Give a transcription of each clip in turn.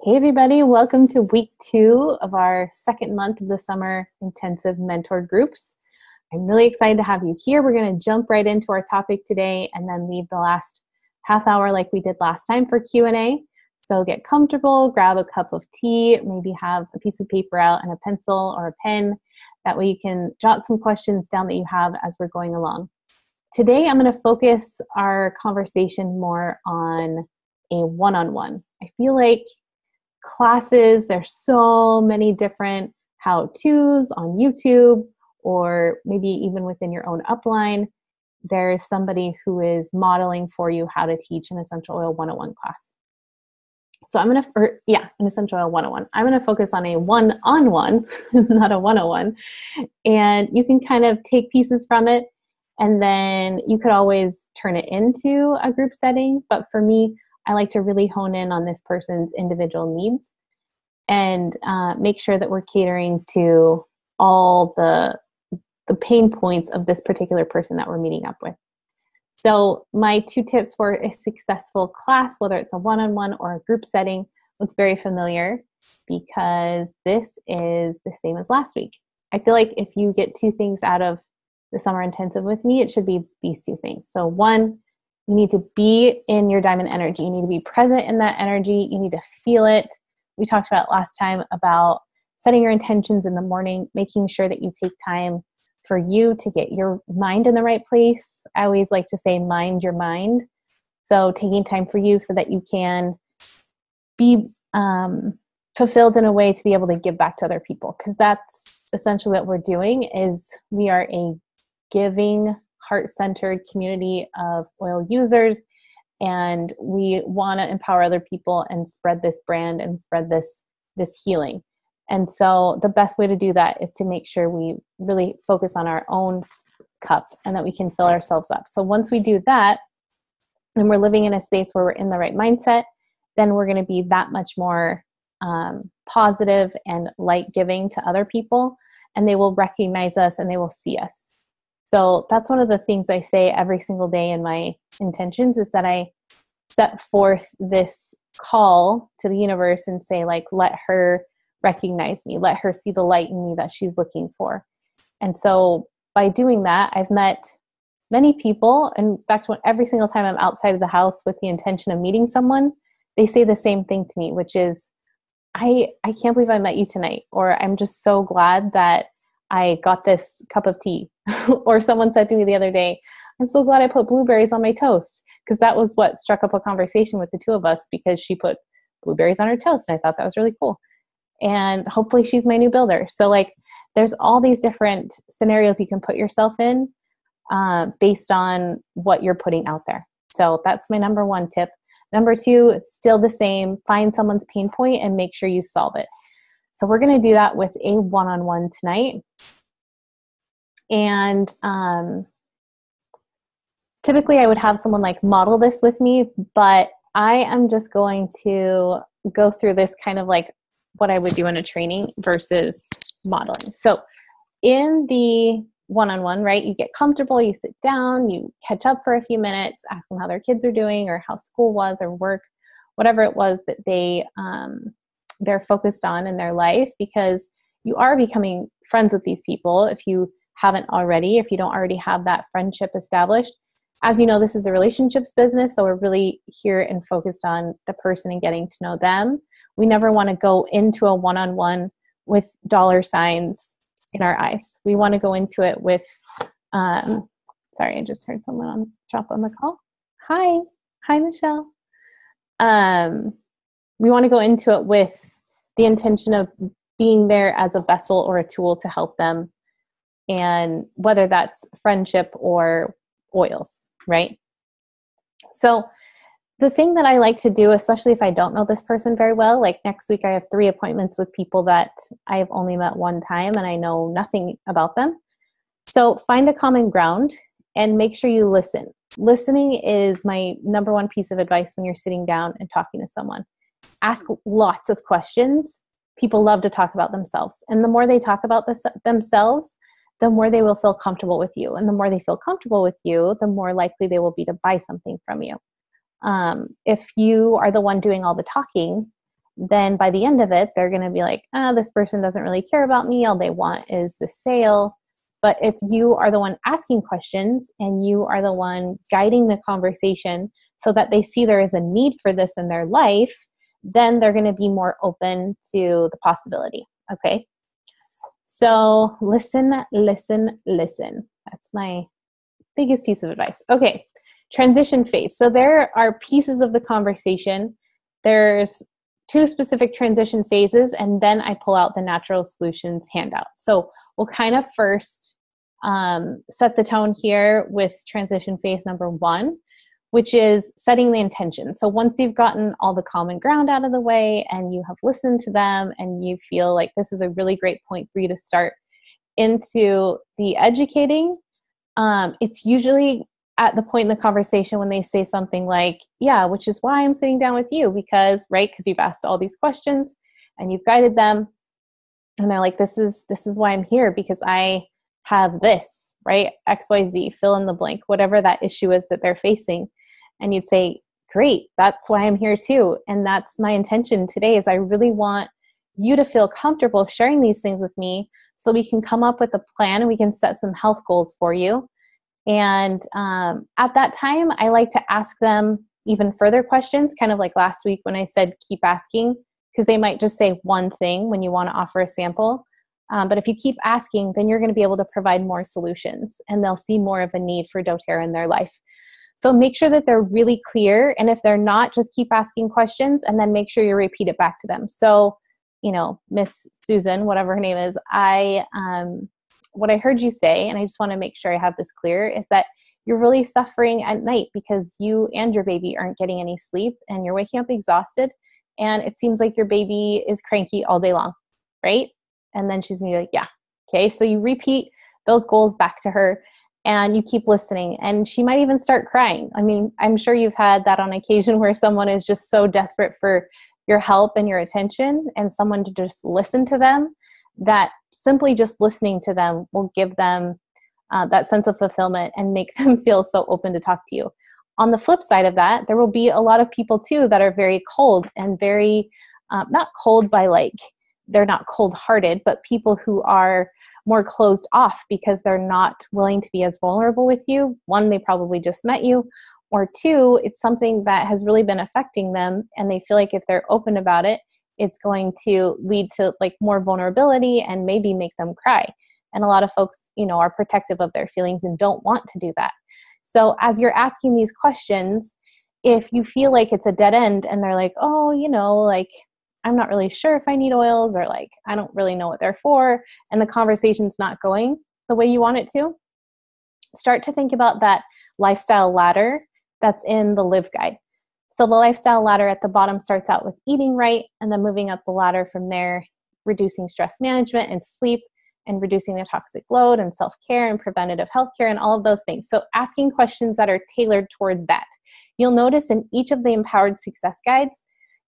Hey everybody, welcome to week 2 of our second month of the summer intensive mentor groups. I'm really excited to have you here. We're going to jump right into our topic today and then leave the last half hour like we did last time for Q&A. So get comfortable, grab a cup of tea, maybe have a piece of paper out and a pencil or a pen. That way you can jot some questions down that you have as we're going along. Today I'm going to focus our conversation more on a one-on-one. I feel like classes, there's so many different how-tos on YouTube, or maybe even within your own upline, there's somebody who is modeling for you how to teach an essential oil 101 class. So an essential oil 101. I'm going to focus on a one-on-one, not a 101. And you can kind of take pieces from it, and then you could always turn it into a group setting. But for me, I like to really hone in on this person's individual needs and make sure that we're catering to all the pain points of this particular person that we're meeting up with. So my 2 tips for a successful class, whether it's a one-on-one or a group setting, look very familiar because this is the same as last week. I feel like if you get 2 things out of the summer intensive with me, it should be these 2 things. So 1, you need to be in your diamond energy. You need to be present in that energy. You need to feel it. We talked about last time about setting your intentions in the morning, making sure that you take time for you to get your mind in the right place. I always like to say, mind your mind. So taking time for you so that you can be fulfilled in a way to be able to give back to other people. Because that's essentially what we're doing, is we are a giving, heart-centered community of oil users, and we want to empower other people and spread this brand and spread this healing. And so the best way to do that is to make sure we really focus on our own cup and that we can fill ourselves up. So once we do that, and we're living in a space where we're in the right mindset, then we're going to be that much more positive and light giving to other people, and they will recognize us and they will see us. So that's one of the things I say every single day in my intentions, is that I set forth this call to the universe and say, like, let her recognize me, let her see the light in me that she's looking for. And so by doing that, I've met many people. In fact, every single time I'm outside of the house with the intention of meeting someone, they say the same thing to me, which is, I can't believe I met you tonight, or I'm just so glad that I got this cup of tea. Or someone said to me the other day, I'm so glad I put blueberries on my toast, because that was what struck up a conversation with the 2 of us, because she put blueberries on her toast, and I thought that was really cool. And hopefully she's my new builder. So like, there's all these different scenarios you can put yourself in based on what you're putting out there. So that's my number 1 tip. Number 2, it's still the same. Find someone's pain point and make sure you solve it. So we're going to do that with a one-on-one tonight. And typically I would have someone like model this with me, but I am just going to go through this kind of like what I would do in a training versus modeling. So in the one-on-one, right, you get comfortable, you sit down, you catch up for a few minutes, ask them how their kids are doing or how school was or work, whatever it was that they're focused on in their life, because you are becoming friends with these people if you haven't already, if you don't already have that friendship established. As you know, this is a relationships business, so we're really here and focused on the person and getting to know them. We never want to go into a one-on-one with dollar signs in our eyes. We want to go into it with, sorry, I just heard someone drop on the call. Hi, Michelle. We want to go into it with the intention of being there as a vessel or a tool to help them, and whether that's friendship or oils, right? So the thing that I like to do, especially if I don't know this person very well, like next week I have 3 appointments with people that I have only met one time and I know nothing about them. So find a common ground and make sure you listen. Listening is my number 1 piece of advice when you're sitting down and talking to someone. Ask lots of questions. People love to talk about themselves. And the more they talk about themselves, the more they will feel comfortable with you. And the more they feel comfortable with you, the more likely they will be to buy something from you. If you are the one doing all the talking, then by the end of it, they're going to be like, this person doesn't really care about me. All they want is the sale. But if you are the one asking questions and you are the one guiding the conversation so that they see there is a need for this in their life, then they're going to be more open to the possibility. Okay. So listen, listen, listen. That's my biggest piece of advice. Okay. Transition phase. So there are pieces of the conversation. There's 2 specific transition phases, and then I pull out the natural solutions handout. So we'll kind of first set the tone here with transition phase number 1, which is setting the intention. So once you've gotten all the common ground out of the way and you have listened to them and you feel like this is a really great point for you to start into the educating, it's usually at the point in the conversation when they say something like, yeah, which is why I'm sitting down with you, because you've asked all these questions and you've guided them. And they're like, this is why I'm here, because I have this, right? XYZ, fill in the blank, whatever that issue is that they're facing. And you'd say, great, that's why I'm here too. And that's my intention today, is I really want you to feel comfortable sharing these things with me so we can come up with a plan and we can set some health goals for you. And at that time, I like to ask them even further questions, kind of like last week when I said keep asking, because they might just say one thing when you want to offer a sample. But if you keep asking, then you're going to be able to provide more solutions and they'll see more of a need for doTERRA in their life. So make sure that they're really clear. And if they're not, just keep asking questions and then make sure you repeat it back to them. So, Miss Susan, whatever her name is, what I heard you say, and I just want to make sure I have this clear, is that you're really suffering at night because you and your baby aren't getting any sleep and you're waking up exhausted. And it seems like your baby is cranky all day long, right? And then she's going to be like, yeah. Okay. So you repeat those goals back to her and you keep listening, and she might even start crying. I mean, I'm sure you've had that on occasion where someone is just so desperate for your help and your attention and someone to just listen to them, that simply just listening to them will give them that sense of fulfillment and make them feel so open to talk to you. On the flip side of that, there will be a lot of people too that are very cold and very, not cold by like, they're not cold-hearted, but people who are more closed off because they're not willing to be as vulnerable with you. 1, they probably just met you, or 2, it's something that has really been affecting them and they feel like if they're open about it, it's going to lead to like more vulnerability and maybe make them cry. And a lot of folks, are protective of their feelings and don't want to do that. So as you're asking these questions, if you feel like it's a dead end and they're like, oh, like, I'm not really sure if I need oils, or like, I don't really know what they're for, and the conversation's not going the way you want it to, start to think about that lifestyle ladder that's in the Live Guide. So the lifestyle ladder at the bottom starts out with eating right, and then moving up the ladder from there, reducing stress management and sleep, and reducing the toxic load and self-care and preventative healthcare and all of those things. So asking questions that are tailored toward that. You'll notice in each of the Empowered Success Guides,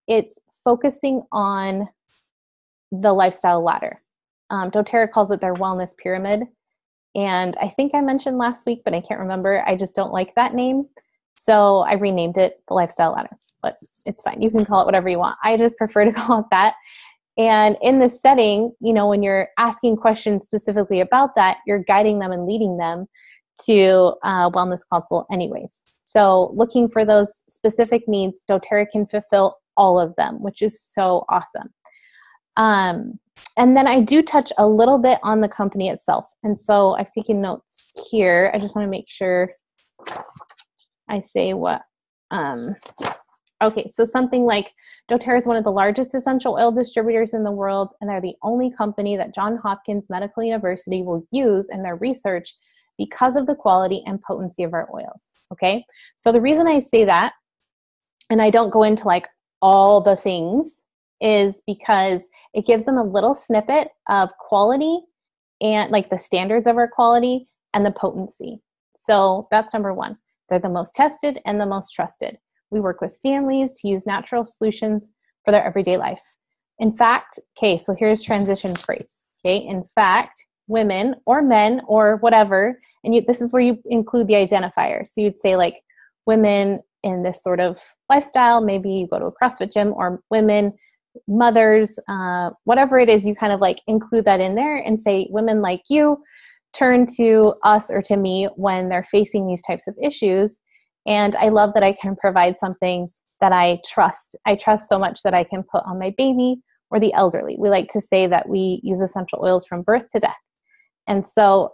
it's focusing on the lifestyle ladder. doTERRA calls it their wellness pyramid. And I think I mentioned last week, but I can't remember. I just don't like that name. So I renamed it the lifestyle ladder, but it's fine. You can call it whatever you want. I just prefer to call it that. And in this setting, when you're asking questions specifically about that, you're guiding them and leading them to wellness consult anyways. So looking for those specific needs, doTERRA can fulfill all of them, which is so awesome. And then I do touch a little bit on the company itself. And so I've taken notes here. I just want to make sure I say what, okay, so something like doTERRA is one of the largest essential oil distributors in the world, and they're the only company that Johns Hopkins Medical University will use in their research because of the quality and potency of our oils, okay? So the reason I say that, and I don't go into like all the things, is because it gives them a little snippet of quality and like the standards of our quality and the potency. So that's number 1. They're the most tested and the most trusted. We work with families to use natural solutions for their everyday life. In fact, okay, so here's transition phrase. Okay, in fact, women or men or whatever, and this is where you include the identifier. So you'd say like women in this sort of lifestyle, maybe you go to a CrossFit gym, or women mothers, whatever it is, you kind of like include that in there and say, women like you turn to us or to me when they're facing these types of issues. And I love that I can provide something that I trust. I trust so much that I can put on my baby or the elderly. We like to say that we use essential oils from birth to death. And so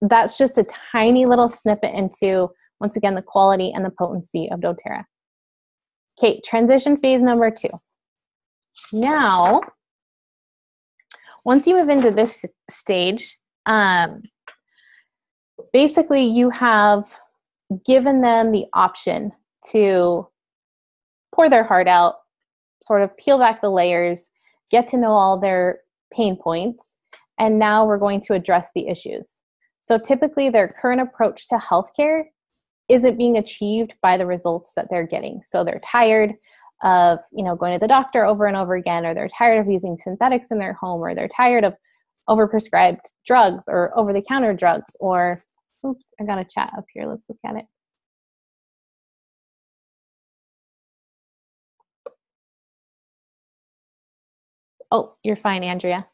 that's just a tiny little snippet into, once again, the quality and the potency of doTERRA. Okay, transition phase number 2. Now, once you move into this stage, basically you have given them the option to pour their heart out, sort of peel back the layers, get to know all their pain points, and now we're going to address the issues. So typically their current approach to healthcare isn't being achieved by the results that they're getting. So they're tired of, going to the doctor over and over again, or they're tired of using synthetics in their home, or they're tired of overprescribed drugs or over-the-counter drugs, or, oops, I got a chat up here. Let's look at it. Oh, you're fine, Andrea.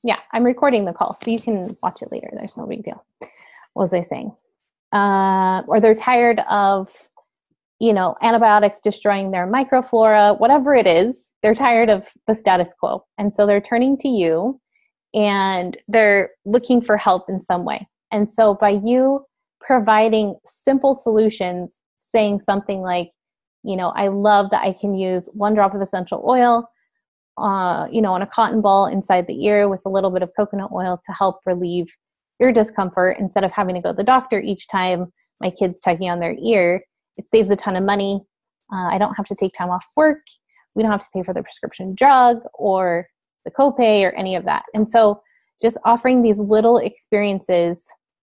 Yeah, I'm recording the call, so you can watch it later. There's no big deal. What was I saying? Or they're tired of, antibiotics destroying their microflora, whatever it is, they're tired of the status quo. And so they're turning to you and they're looking for help in some way. And so by you providing simple solutions, saying something like, I love that I can use 1 drop of essential oil, on a cotton ball inside the ear with a little bit of coconut oil to help relieve ear discomfort instead of having to go to the doctor each time my kid's tugging on their ear. It saves a ton of money. I don't have to take time off work. We don't have to pay for the prescription drug or the copay or any of that. And so just offering these little experiences,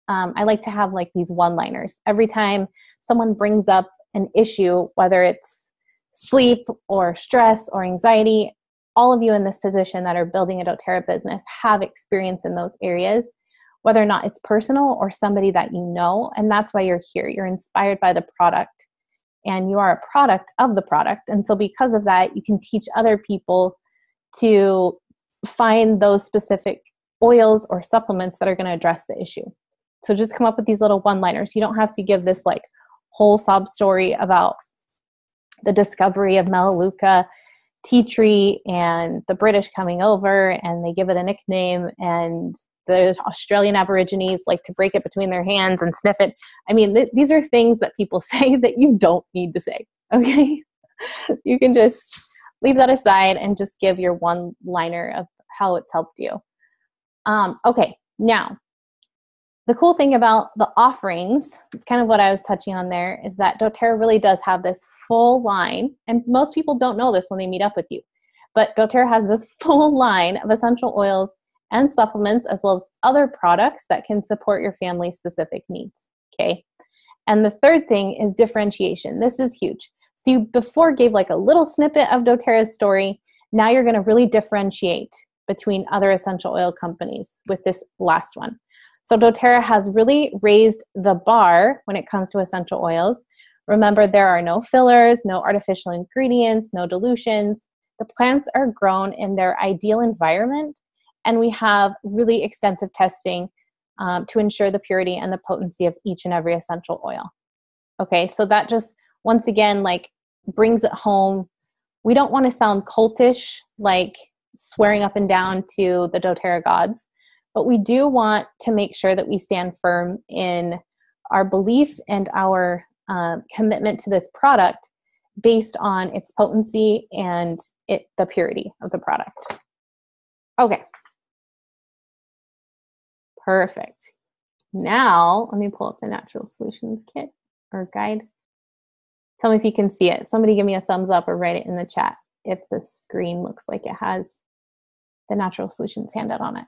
I like to have like these one-liners. Every time someone brings up an issue, whether it's sleep or stress or anxiety, all of you in this position that are building a doTERRA business have experience in those areas, whether or not it's personal or somebody that you know, and that's why you're here. You're inspired by the product, and you are a product of the product. And so because of that, you can teach other people to find those specific oils or supplements that are going to address the issue. So just come up with these little one-liners. You don't have to give this like whole sob story about the discovery of Melaleuca tea tree and the British coming over and they give it a nickname, and the Australian Aborigines like to break it between their hands and sniff it. I mean, these are things that people say that you don't need to say, okay? You can just leave that aside and just give your one-liner of how it's helped you. Okay, now, the cool thing about the offerings, it's kind of what I was touching on there, is that doTERRA really does have this full line, and most people don't know this when they meet up with you, but doTERRA has this full line of essential oils and supplements, as well as other products that can support your family's specific needs, okay? And the third thing is differentiation. This is huge. So you before gave like a little snippet of doTERRA's story. Now you're going to really differentiate between other essential oil companies with this last one. So doTERRA has really raised the bar when it comes to essential oils. Remember, there are no fillers, no artificial ingredients, no dilutions. The plants are grown in their ideal environment, and we have really extensive testing to ensure the purity and the potency of each and every essential oil. Okay, so that just, once again, like brings it home. We don't want to sound cultish, like swearing up and down to the doTERRA gods, but we do want to make sure that we stand firm in our belief and our commitment to this product based on its potency and the purity of the product. Okay. Perfect. Now, let me pull up the Natural Solutions kit or guide. Tell me if you can see it. Somebody give me a thumbs up or write it in the chat if the screen looks like it has the Natural Solutions handout on it.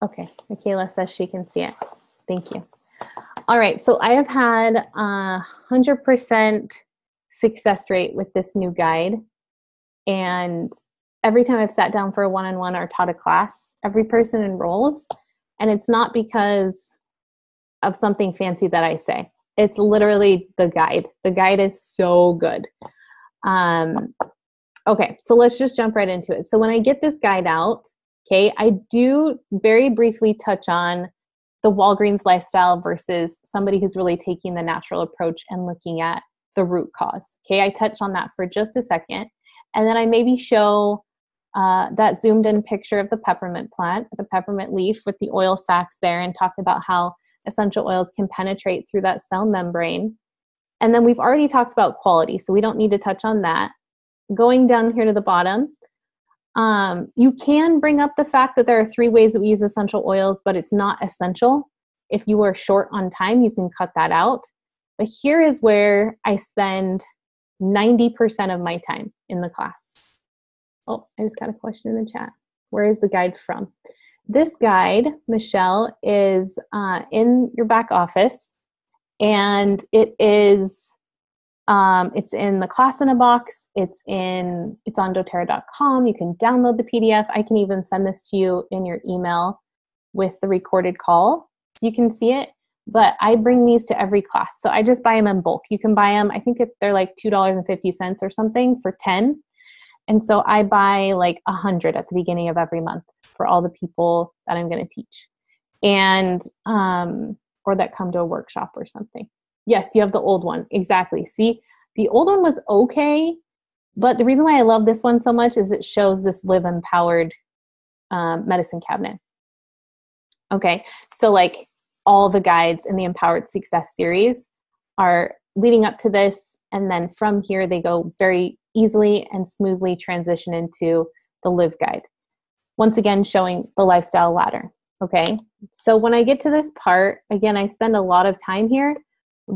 Okay, Michaela says she can see it. Thank you. All right, so I have had 100% success rate with this new guide. And every time I've sat down for a one-on-one or taught a class, every person enrolls, and it's not because of something fancy that I say. It's literally the guide. The guide is so good. Okay, so let's just jump right into it. So when I get this guide out, okay, I do very briefly touch on the Walgreens lifestyle versus somebody who's really taking the natural approach and looking at the root cause. Okay, I touch on that for just a second. And then I maybe show that zoomed in picture of the peppermint plant, the peppermint leaf with the oil sacs there, and talk about how essential oils can penetrate through that cell membrane. And then we've already talked about quality, so we don't need to touch on that. Going down here to the bottom, you can bring up the fact that there are 3 ways that we use essential oils, but it's not essential. If you are short on time, you can cut that out. But here is where I spend 90% of my time in the class. Oh, I just got a question in the chat. Where is the guide from? This guide, Michelle, is in your back office, and it is it's in the class in a box. It's on doTERRA.com. You can download the PDF. I can even send this to you in your email with the recorded call, so you can see it. But I bring these to every class, so I just buy them in bulk. You can buy them. I think they're like $2.50 or something for 10. And so I buy like 100 at the beginning of every month for all the people that I'm going to teach, and or that come to a workshop or something. Yes, you have the old one. Exactly. See, the old one was okay, but the reason why I love this one so much is it shows this Live Empowered medicine cabinet. Okay, so like all the guides in the Empowered Success series are leading up to this, and then from here they go very easily and smoothly transition into the Live guide. Once again, showing the lifestyle ladder. Okay, so when I get to this part, again, I spend a lot of time here,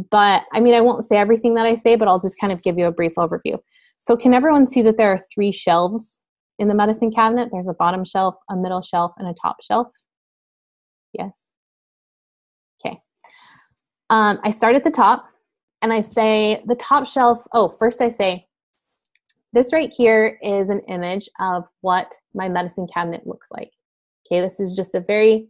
but I mean, I won't say everything that I say, but I'll just kind of give you a brief overview. So can everyone see that there are 3 shelves in the medicine cabinet? There's a bottom shelf, a middle shelf, and a top shelf. Yes. Okay. I start at the top, and I say the top shelf. Oh, first I say, this right here is an image of what my medicine cabinet looks like. Okay, this is just a very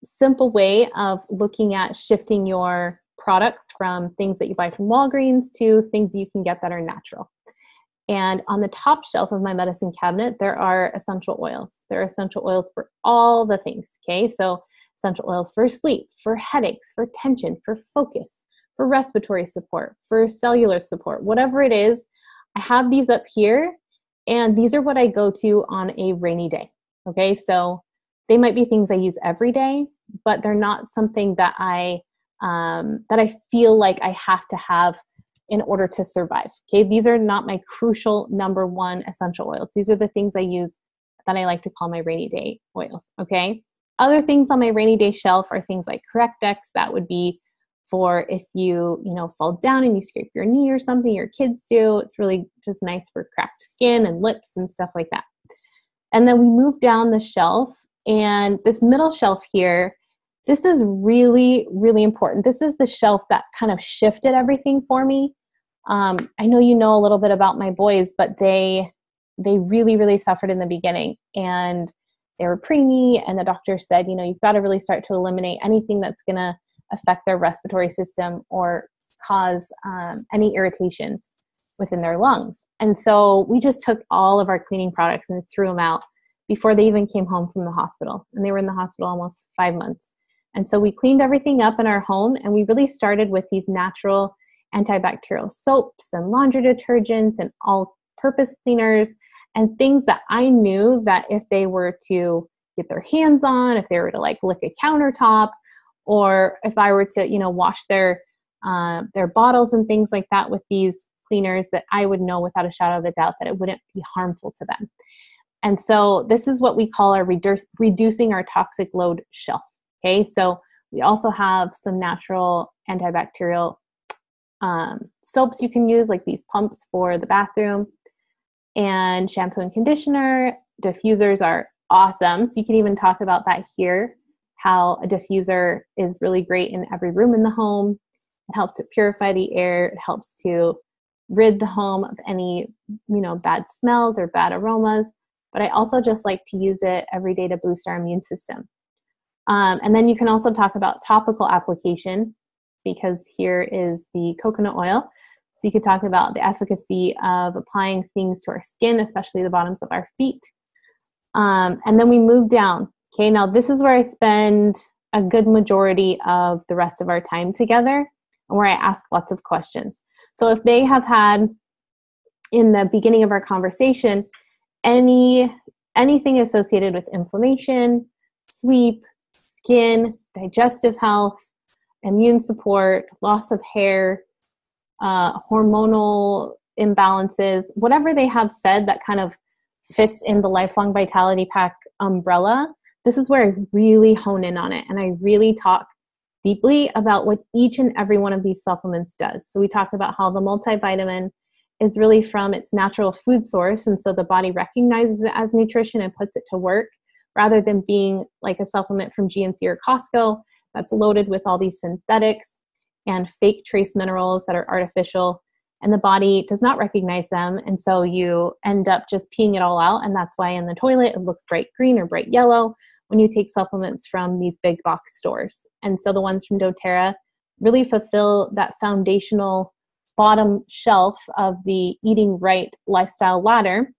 simple way of looking at shifting your products from things that you buy from Walgreens to things you can get that are natural. And on the top shelf of my medicine cabinet, there are essential oils. There are essential oils for all the things, okay? So essential oils for sleep, for headaches, for tension, for focus, for respiratory support, for cellular support, whatever it is. I have these up here, and these are what I go to on a rainy day, okay? So they might be things I use every day, but they're not something that I feel like I have to have in order to survive, okay? These are not my crucial number 1 essential oils. These are the things I use that I like to call my rainy day oils, okay? Other things on my rainy day shelf are things like Correct-X. That would be for if you fall down and you scrape your knee or something, your kids do. It's really just nice for cracked skin and lips and stuff like that. And then we move down the shelf, and this middle shelf here, this is really, really important. This is the shelf that kind of shifted everything for me. I know you know a little bit about my boys, but they really, really suffered in the beginning, and they were preemie, and the doctor said, you've got to really start to eliminate anything that's going to affect their respiratory system or cause any irritation within their lungs. And so we just took all of our cleaning products and threw them out before they even came home from the hospital. And they were in the hospital almost 5 months. And so we cleaned everything up in our home, and we really started with these natural antibacterial soaps and laundry detergents and all-purpose cleaners and things that I knew that if they were to get their hands on, if they were to like lick a countertop, or if I were to, wash their bottles and things like that with these cleaners, that I would know without a shadow of a doubt that it wouldn't be harmful to them. And so this is what we call our reducing our toxic load shelf. Okay, so we also have some natural antibacterial soaps you can use, like these pumps for the bathroom, and shampoo and conditioner. Diffusers are awesome. So you can even talk about that here, how a diffuser is really great in every room in the home. It helps to purify the air. It helps to rid the home of any, bad smells or bad aromas. But I also just like to use it every day to boost our immune system. And then you can also talk about topical application, because here is the coconut oil. So you could talk about the efficacy of applying things to our skin, especially the bottoms of our feet. And then we move down. Okay, now this is where I spend a good majority of the rest of our time together, and where I ask lots of questions. So if they have had, in the beginning of our conversation, anything associated with inflammation, sleep, skin, digestive health, immune support, loss of hair, hormonal imbalances, whatever they have said that kind of fits in the Lifelong Vitality Pack umbrella, this is where I really hone in on it. And I really talk deeply about what each and every one of these supplements does. So we talk about how the multivitamin is really from its natural food source. And so the body recognizes it as nutrition and puts it to work, rather than being like a supplement from GNC or Costco that's loaded with all these synthetics and fake trace minerals that are artificial, and the body does not recognize them. And so you end up just peeing it all out. And that's why in the toilet, it looks bright green or bright yellow when you take supplements from these big box stores. And so the ones from doTERRA really fulfill that foundational bottom shelf of the eating right lifestyle ladder.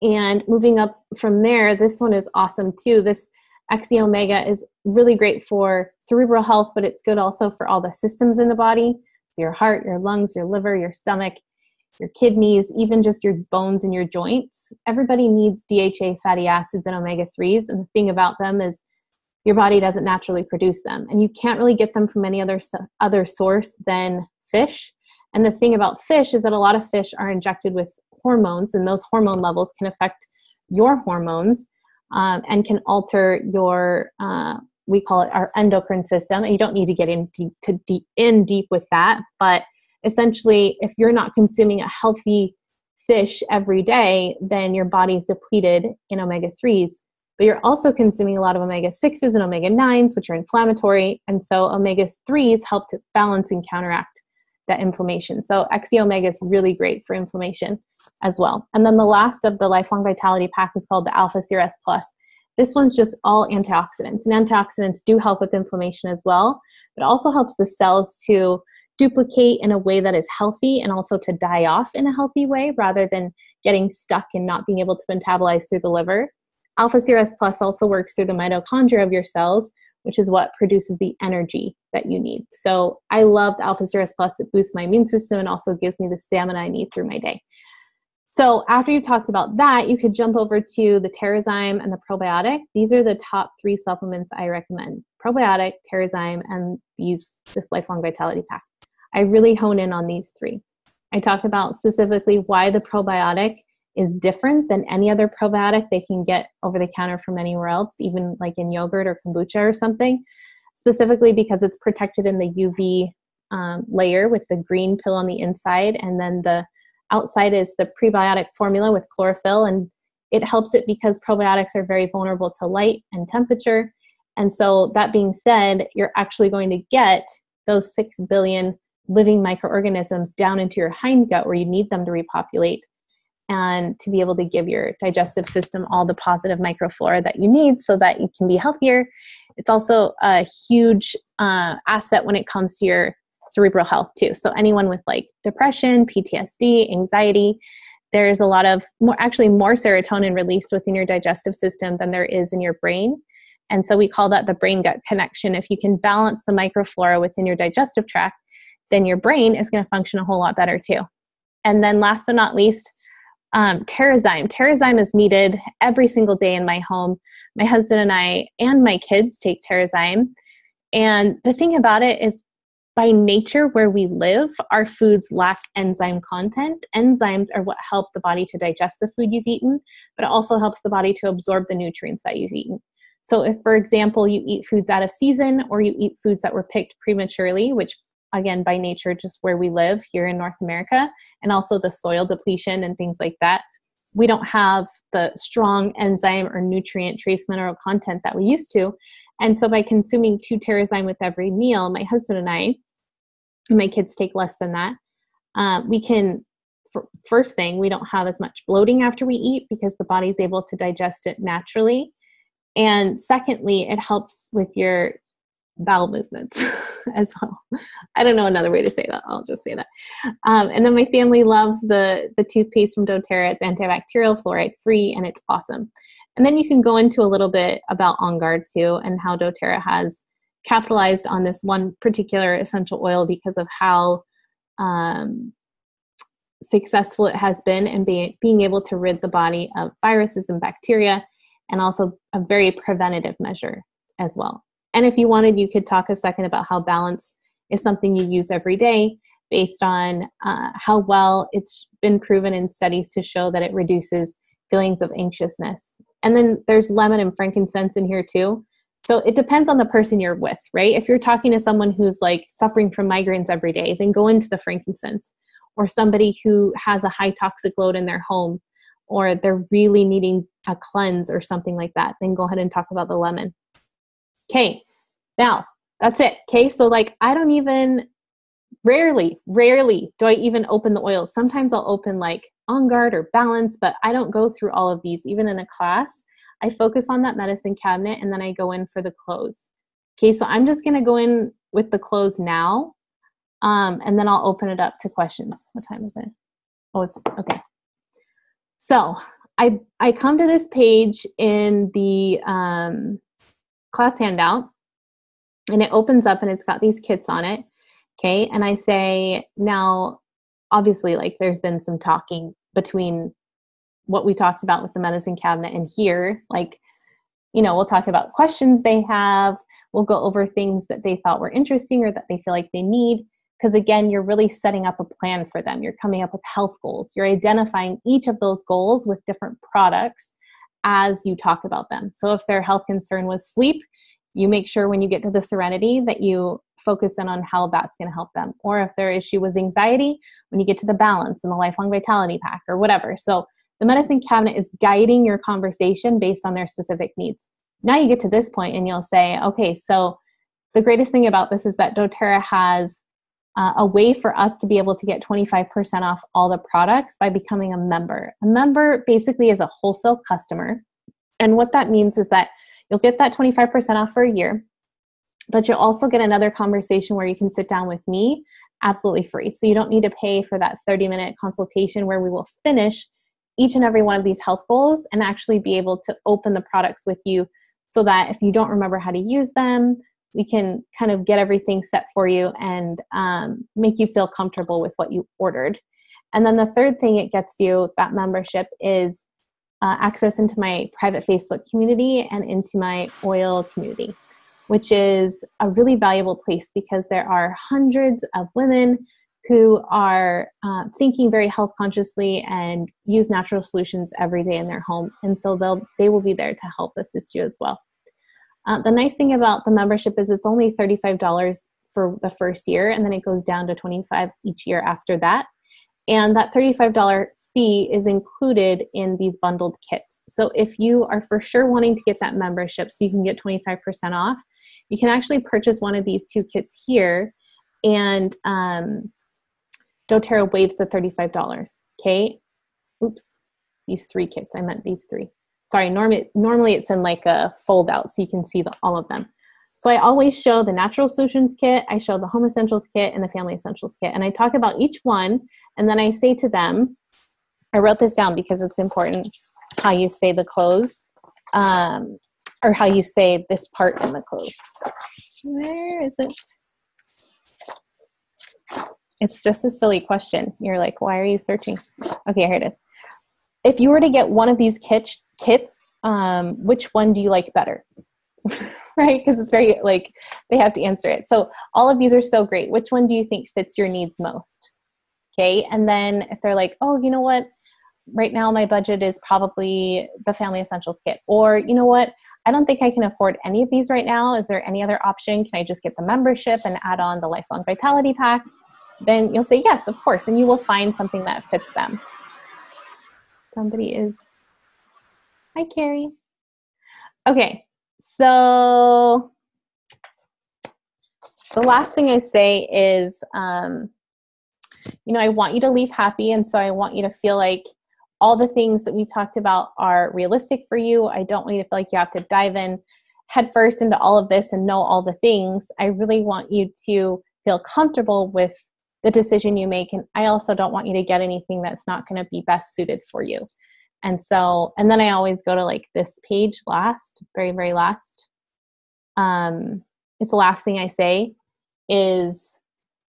And moving up from there, this one is awesome too. This XE Omega is really great for cerebral health, but it's good also for all the systems in the body: your heart, your lungs, your liver, your stomach, your kidneys, even just your bones and your joints. Everybody needs DHA fatty acids and omega-3s. And the thing about them is your body doesn't naturally produce them. And you can't really get them from any other source than fish. And the thing about fish is that a lot of fish are injected with hormones, and those hormone levels can affect your hormones and can alter your, we call it our endocrine system. And you don't need to get in deep with that. But essentially, if you're not consuming a healthy fish every day, then your body is depleted in omega-3s. But you're also consuming a lot of omega-6s and omega-9s, which are inflammatory. And so omega-3s help to balance and counteract that inflammation. So XE Omega is really great for inflammation as well. And then the last of the Lifelong Vitality Pack is called the Alpha Series Plus. This one's just all antioxidants. And antioxidants do help with inflammation as well, but also helps the cells to duplicate in a way that is healthy, and also to die off in a healthy way, rather than getting stuck and not being able to metabolize through the liver. Alpha Series Plus also works through the mitochondria of your cells, which is what produces the energy that you need. So I love the Alpha Series Plus. It boosts my immune system and also gives me the stamina I need through my day. So after you talked about that, you could jump over to the Terrazyme and the probiotic. These are the top 3 supplements I recommend: probiotic, Terrazyme, and this Lifelong Vitality Pack. I really hone in on these 3. I talk about specifically why the probiotic is different than any other probiotic they can get over the counter from anywhere else, even like in yogurt or kombucha or something, specifically because it's protected in the UV layer with the green pill on the inside, and then the outside is the prebiotic formula with chlorophyll, and it helps it because probiotics are very vulnerable to light and temperature. And so that being said, you're actually going to get those 6 billion living microorganisms down into your hindgut, where you need them to repopulate and to be able to give your digestive system all the positive microflora that you need so that you can be healthier. It's also a huge asset when it comes to your cerebral health too. So anyone with like depression, PTSD, anxiety, there's a lot of more serotonin released within your digestive system than there is in your brain. And so we call that the brain-gut connection. If you can balance the microflora within your digestive tract, then your brain is going to function a whole lot better too. And then last but not least, Terrazyme. Terrazyme is needed every single day in my home. My husband and I and my kids take Terrazyme. And the thing about it is, by nature, where we live, our foods lack enzyme content. Enzymes are what help the body to digest the food you've eaten, but it also helps the body to absorb the nutrients that you've eaten. So if, for example, you eat foods out of season, or you eat foods that were picked prematurely, which again, by nature, just where we live here in North America, and also the soil depletion and things like that, we don't have the strong enzyme or nutrient trace mineral content that we used to. And so by consuming 2 Terrazyme with every meal, my husband and I, and my kids take less than that, We can, first thing, we don't have as much bloating after we eat because the body's able to digest it naturally. And secondly, it helps with your bowel movements as well. I don't know another way to say that. I'll just say that. And then my family loves the toothpaste from doTERRA. It's antibacterial, fluoride free, and it's awesome. And then you can go into a little bit about On Guard too, and how doTERRA has capitalized on this one particular essential oil because of how successful it has been in being able to rid the body of viruses and bacteria, and also a very preventative measure as well. And if you wanted, you could talk a second about how balance is something you use every day based on how well it's been proven in studies to show that it reduces feelings of anxiousness. And then there's lemon and frankincense in here too. So it depends on the person you're with, right? If you're talking to someone who's like suffering from migraines every day, then go into the frankincense. Or somebody who has a high toxic load in their home, or they're really needing a cleanse or something like that, then go ahead and talk about the lemon. Okay, now that's it. Okay, so like I don't even, rarely do I even open the oils. Sometimes I'll open like On Guard or Balance, but I don't go through all of these. Even in a class, I focus on that medicine cabinet and then I go in for the close. Okay, so I'm just gonna go in with the close now. And then I'll open it up to questions. What time is it? Oh, it's okay. So I come to this page in the class handout, and it opens up and it's got these kits on it. Okay. And I say, now, obviously, like there's been some talking between what we talked about with the medicine cabinet and here, like, you know, we'll talk about questions they have. We'll go over things that they thought were interesting or that they feel like they need. Because again, you're really setting up a plan for them. You're coming up with health goals. You're identifying each of those goals with different products as you talk about them. So if their health concern was sleep, you make sure when you get to the Serenity that you focus in on how that's going to help them. Or if their issue was anxiety, when you get to the Balance and the Lifelong Vitality Pack or whatever. So the medicine cabinet is guiding your conversation based on their specific needs. Now you get to this point and you'll say, okay, so the greatest thing about this is that doTERRA has a way for us to be able to get 25% off all the products by becoming a member. A member basically is a wholesale customer. And what that means is that you'll get that 25% off for a year, but you'll also get another conversation where you can sit down with me absolutely free. So you don't need to pay for that 30-minute consultation where we will finish each and every one of these health goals and actually be able to open the products with you so that if you don't remember how to use them, we can kind of get everything set for you and make you feel comfortable with what you ordered. And then the third thing it gets you, that membership, is access into my private Facebook community and into my oil community, which is a really valuable place because there are hundreds of women who are thinking very health consciously and use natural solutions every day in their home. And so they will be there to help assist you as well. The nice thing about the membership is it's only $35 for the first year, and then it goes down to $25 each year after that. And that $35 fee is included in these bundled kits. So if you are for sure wanting to get that membership so you can get 25% off, you can actually purchase one of these two kits here, and doTERRA waives the $35. Okay? Oops, these three kits. I meant these three. Sorry, normally it's in like a fold out so you can see all of them. So I always show the Natural Solutions Kit, I show the Home Essentials Kit, and the Family Essentials Kit. And I talk about each one, and then I say to them, I wrote this down because it's important how you say the close, or how you say this part in the close. Where is it? It's just a silly question. You're like, why are you searching? Okay, here it is. If you were to get one of these kits, which one do you like better? Right? Because it's very, like, they have to answer it. So all of these are so great. Which one do you think fits your needs most? Okay. And then if they're like, oh, you know what? Right now my budget is probably the Family Essentials Kit. Or, you know what? I don't think I can afford any of these right now. Is there any other option? Can I just get the membership and add on the Lifelong Vitality Pack? Then you'll say, yes, of course. And you will find something that fits them. Somebody is, hi, Carrie. Okay, so the last thing I say is I want you to leave happy. And so I want you to feel like all the things that we talked about are realistic for you. I don't want you to feel like you have to dive in headfirst into all of this and know all the things. I really want you to feel comfortable with the decision you make. And I also don't want you to get anything that's not going to be best suited for you. And then I always go to like this page last, very, very last. It's the last thing I say is,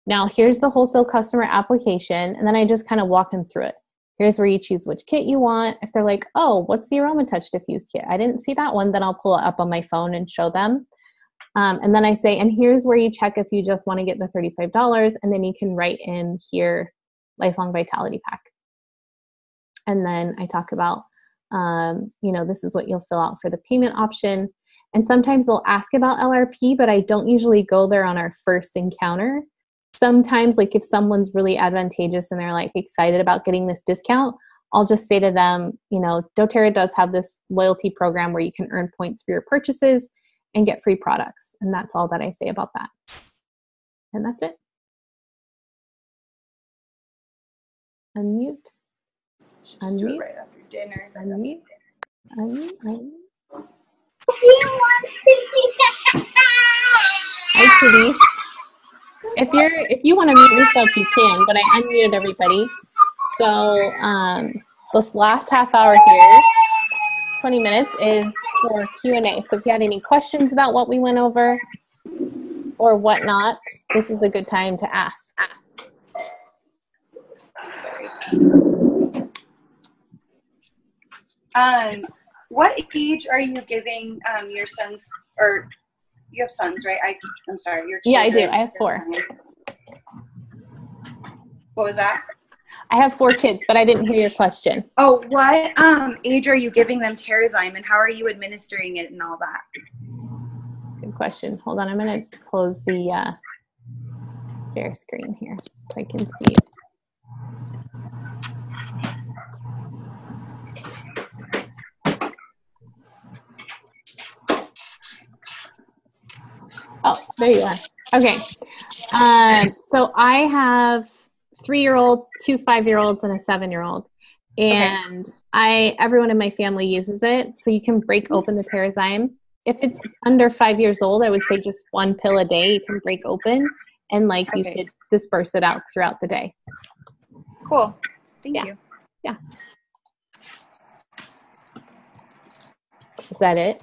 now here's the wholesale customer application. And then I just kind of walk them through it. Here's where you choose which kit you want. If they're like, oh, what's the AromaTouch diffuse kit? I didn't see that one. Then I'll pull it up on my phone and show them. And then I say, and here's where you check if you just want to get the $35. And then you can write in here, Lifelong Vitality Pack. And then I talk about, this is what you'll fill out for the payment option. And sometimes they'll ask about LRP, but I don't usually go there on our first encounter. Sometimes, like if someone's really advantageous and they're like excited about getting this discount, I'll just say to them, doTERRA does have this loyalty program where you can earn points for your purchases and get free products. And that's all that I say about that. And that's it. Unmute. Should just do it right after dinner. Unmute. Hi, Kitty. If you want to mute yourself, you can, but I unmuted everybody. So this last half hour here, 20 minutes, is for Q&A. So if you had any questions about what we went over or whatnot, this is a good time to ask. What age are you giving your sons, or you have sons, right? I'm sorry, your children. Yeah, I do. I have 4. What was that? I have 4 kids, but I didn't hear your question. Oh, what age are you giving them Terrazyme, and how are you administering it and all that? Good question. Hold on, I'm going to close the share screen here so I can see it. Oh, there you are. Okay. So I have 3-year-old, 2 5-year-olds, and a 7-year-old. And everyone in my family uses it. So you can break open the Terrazyme. If it's under 5 years old, I would say just 1 pill a day you can break open, and you could disperse it out throughout the day. Cool. Thank you. Yeah. Is that it?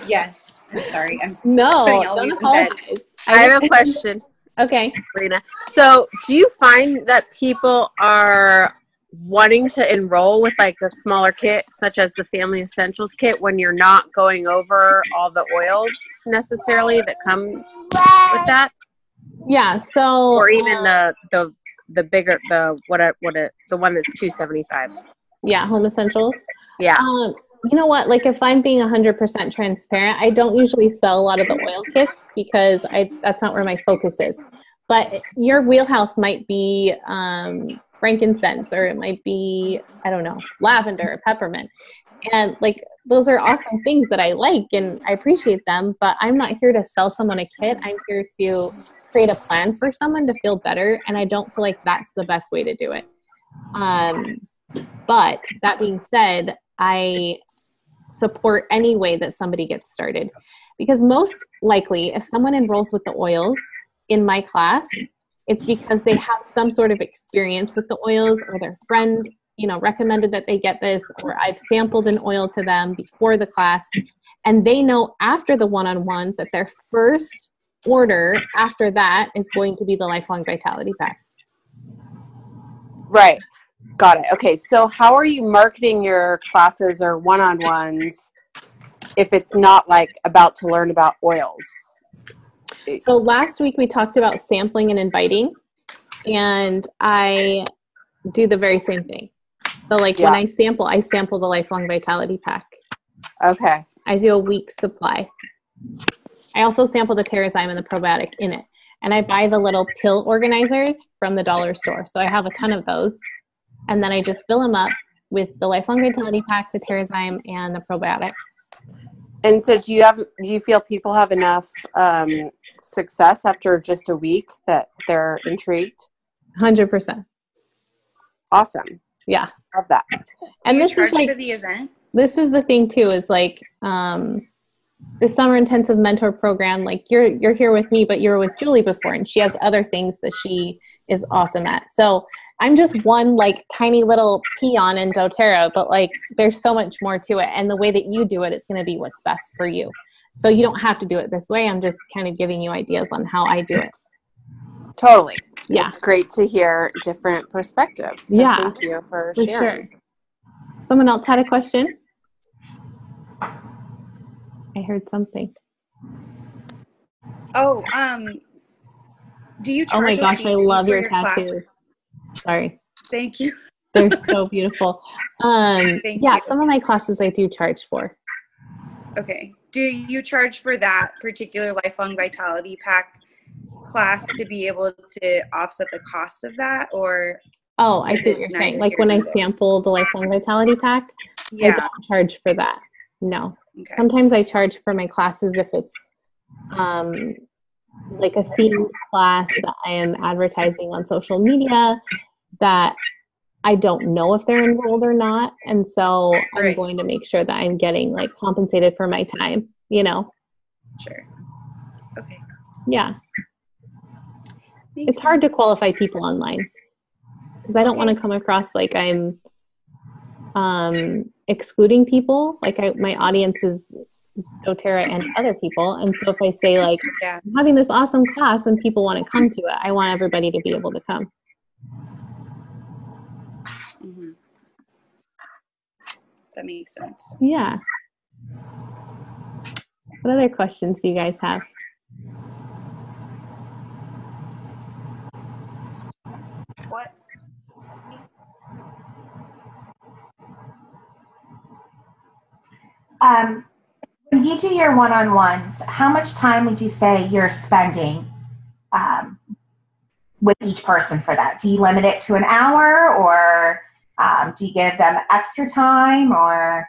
Yes. I'm sorry. Don't apologize. I have a question. Okay. Lena. So do you find that people are wanting to enroll with like a smaller kit, such as the Family Essentials kit, when you're not going over all the oils necessarily that come with that? Yeah. So, or even the bigger, the one that's $275. Yeah. Home Essentials. Yeah. You know what? Like if I'm being 100% transparent, I don't usually sell a lot of the oil kits because that's not where my focus is. But your wheelhouse might be frankincense, or it might be, I don't know, lavender or peppermint. And those are awesome things that I like and I appreciate them, but I'm not here to sell someone a kit. I'm here to create a plan for someone to feel better. And I don't feel like that's the best way to do it. But that being said, I support any way that somebody gets started, because most likely if someone enrolls with the oils in my class, it's because they have some sort of experience with the oils, or their friend recommended that they get this, or I've sampled an oil to them before the class, and they know after the one-on-one that their first order after that is going to be the Lifelong Vitality Pack. Right. Got it. Okay. So how are you marketing your classes or one-on-ones if it's not about to learn about oils? So last week we talked about sampling and inviting, and I do the very same thing. So when I sample the Lifelong Vitality Pack. Okay. I do a week's supply. I also sample the Terrazyme and the probiotic in it. And I buy the little pill organizers from the dollar store. So I have a ton of those. And then I just fill them up with the Lifelong Vitality Pack, the Terrazyme, and the probiotic. And so do you feel people have enough success after just a week that they're intrigued? 100%. Awesome. Yeah. Love that. And Do you this charge is like, for the event? this is the thing too, is like, the summer intensive mentor program, like you're here with me, but you're with Julie before, and she has other things that she is awesome at. So I'm just one like tiny little peon in doTERRA, but like there's so much more to it. And the way that you do it is going to be what's best for you. So you don't have to do it this way. I'm just kind of giving you ideas on how I do it. Totally. Yeah. It's great to hear different perspectives. So Yeah, thank you for for sharing. sure. Someone else had a question? I heard something. Oh, do you charge Oh my a gosh, fee I love for your class? tattoos. Sorry. Thank you. They're so beautiful. Thank Yeah, you. some of my classes I do charge for. Okay. Do you charge for that particular Lifelong Vitality Pack class to be able to offset the cost of that, or? Oh, I Is see it what you're neither saying. Like here when I nor there? sample the Lifelong Vitality Pack, I Yeah. don't charge for that. No. Okay. Sometimes I charge for my classes if it's like a themed class that I am advertising on social media that I don't know if they're enrolled or not. And so I'm Right. going to make sure that I'm getting like compensated for my time, you know? Sure. Okay. Yeah. Makes It's hard to sense. qualify people online because I don't want to Okay. come across like I'm excluding people. Like my audience is doTERRA and other people. And so if I say like, Yeah. I'm having this awesome class and people want to come to it, I want everybody to be able to come. Mm-hmm. That makes sense. Yeah. What other questions do you guys have? What? When you do your one-on-ones, how much time would you say you're spending with each person for that? Do you limit it to an hour, or do you give them extra time, or?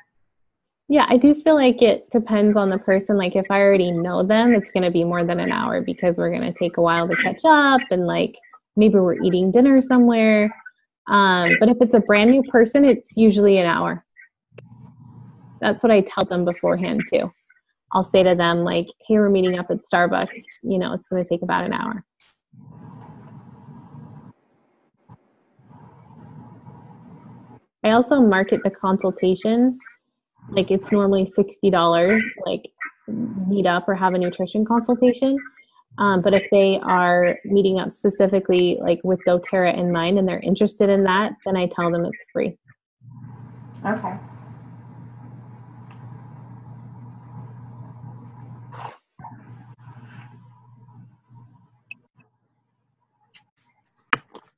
Yeah, I do feel like it depends on the person. Like if I already know them, it's going to be more than an hour because we're going to take a while to catch up and like maybe we're eating dinner somewhere. But if it's a brand new person, it's usually an hour. That's what I tell them beforehand too. I'll say to them like, hey, we're meeting up at Starbucks. You know, it's going to take about an hour. I also market the consultation. Like it's normally $60 to like meet up or have a nutrition consultation. But if they are meeting up specifically like with doTERRA in mind and they're interested in that, then I tell them it's free. Okay.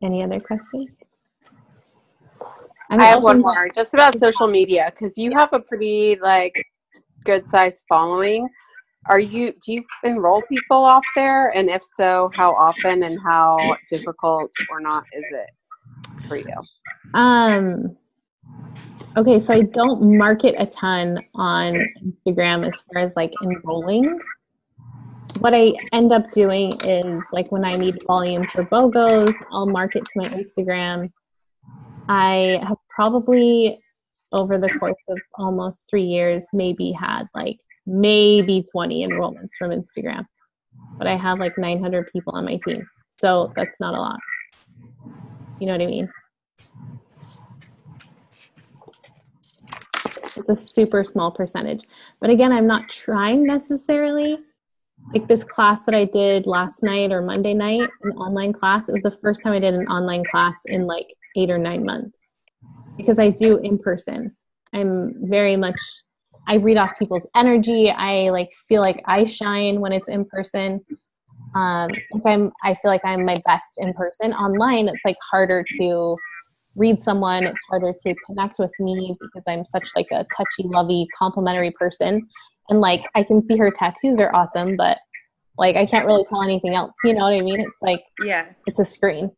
Any other questions? I have one more just about social media because you have a pretty like good sized following. Do you enroll people off there? And if so, how often and how difficult or not is it for you? Okay, so I don't market a ton on Instagram as far as like enrolling. What I end up doing is like when I need volume for BOGOs, I'll market to my Instagram. I have probably over the course of almost 3 years maybe had like maybe 20 enrollments from Instagram, but I have like 900 people on my team, so that's not a lot. You know what I mean? It's a super small percentage, but again, I'm not trying necessarily. Like this class that I did last night or Monday night, an online class, it was the first time I did an online class in like 8 or 9 months because I do in person. I'm very much, I read off people's energy. I like feel like I shine when it's in person. I feel like I'm my best in person. Online, it's like harder to read someone. It's harder to connect with me because I'm such like a touchy, lovey, complimentary person. And like, I can see her tattoos are awesome, but like, I can't really tell anything else. You know what I mean? It's like, Yeah. it's a screen.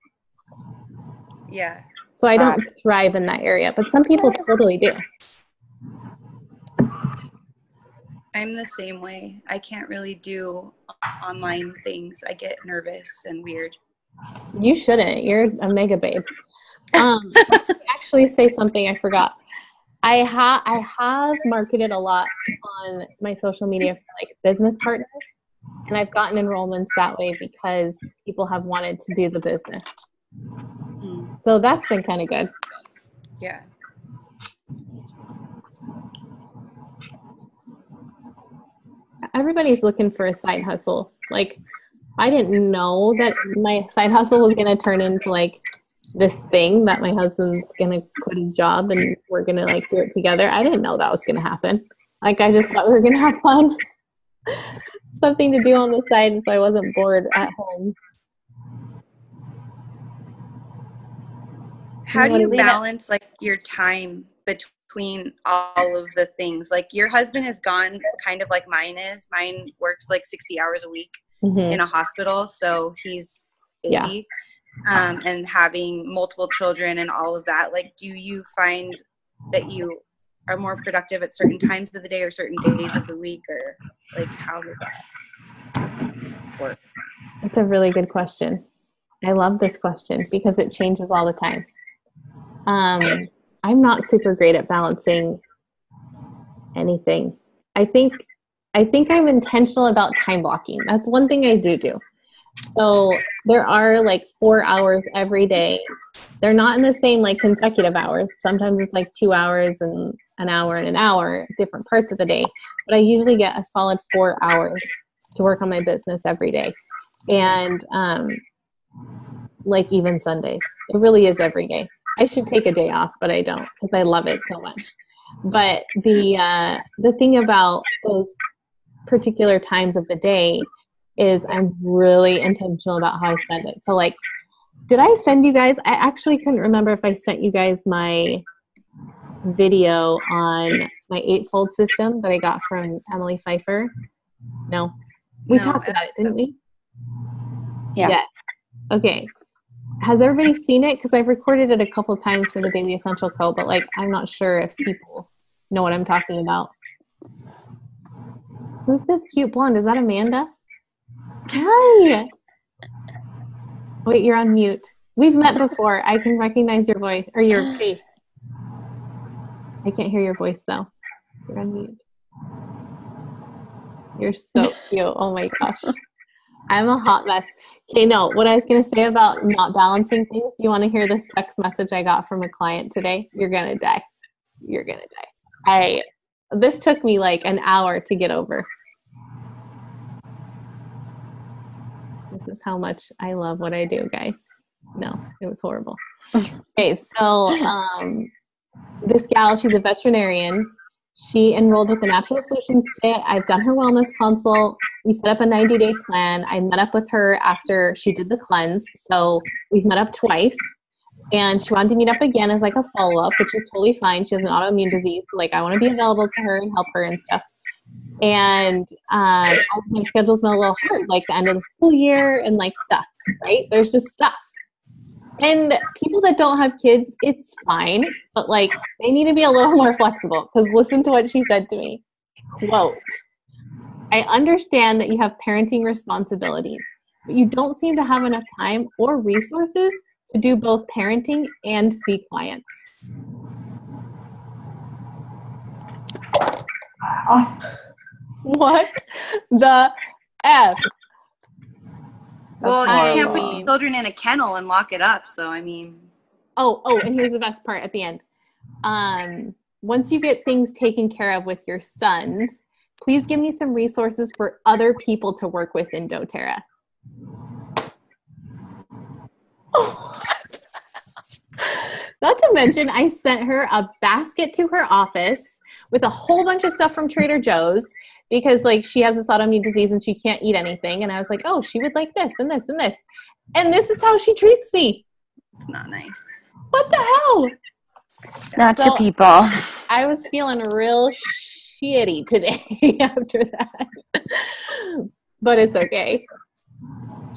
Yeah. So I don't thrive in that area, but some people totally do. I'm the same way. I can't really do online things. I get nervous and weird. You shouldn't. You're a mega babe. Actually say something I forgot. I have marketed a lot on my social media for like business partners, and I've gotten enrollments that way because people have wanted to do the business. So that's been kind of good. Yeah. Everybody's looking for a side hustle. Like, I didn't know that my side hustle was going to turn into like this thing that my husband's going to quit his job and we're going to like do it together. I didn't know that was going to happen. Like, I just thought we were going to have fun, something to do on the side so I wasn't bored at home. How do you balance like your time between all of the things? Like your husband is gone kind of like mine is. Mine works like 60 hours a week in a hospital, so he's busy. And having multiple children and all of that. Like, do you find that you are more productive at certain times of the day or certain days of the week, or like how does that work? That's a really good question. I love this question because it changes all the time. I'm not super great at balancing anything. I think I'm intentional about time blocking. That's one thing I do. So there are like 4 hours every day. They're not in the same like consecutive hours. Sometimes it's like 2 hours and an hour, different parts of the day. But I usually get a solid 4 hours to work on my business every day. And like even Sundays. It really is every day. I should take a day off, but I don't because I love it so much. But the thing about those particular times of the day is I'm really intentional about how I spend it. So like, did I send you guys, I actually couldn't remember if I sent you guys my video on my 8-fold system that I got from Emily Pfeiffer. No, we talked about it, didn't we? Yeah. Okay. Has everybody seen it? Because I've recorded it a couple times for the Daily Essential Co., but like, I'm not sure if people know what I'm talking about. Who's this cute blonde? Is that Amanda? Hi. Wait, you're on mute. We've met before. I can recognize your voice or your face. I can't hear your voice though. You're on mute. You're so cute. Oh my gosh. I'm a hot mess. Okay, no, what I was going to say about not balancing things, you want to hear this text message I got from a client today? You're going to die. You're going to die. This took me like an hour to get over. This is how much I love what I do, guys. No, it was horrible. Okay, so this gal, she's a veterinarian. She enrolled with the Natural Solutions Kit. I've done her wellness consult. We set up a 90-day plan. I met up with her after she did the cleanse. So we've met up twice. And she wanted to meet up again as like a follow-up, which is totally fine. She has an autoimmune disease. So like I want to be available to her and help her and stuff. And my schedule's been a little hard, like the end of the school year and like stuff, right? There's just stuff. And people that don't have kids, it's fine, but like they need to be a little more flexible because listen to what she said to me. Quote, I understand that you have parenting responsibilities, but you don't seem to have enough time or resources to do both parenting and see clients. Wow. What the F? Well, you can't put children in a kennel and lock it up. So, I mean. Oh, and here's the best part at the end. Once you get things taken care of with your sons, please give me some resources for other people to work with in doTERRA. Not to mention, I sent her a basket to her office with a whole bunch of stuff from Trader Joe's because like she has this autoimmune disease and she can't eat anything. And I was like, oh, she would like this and this and this. And this is how she treats me. It's not nice. What the hell? Not your people. I was feeling real shitty today after that. But it's okay.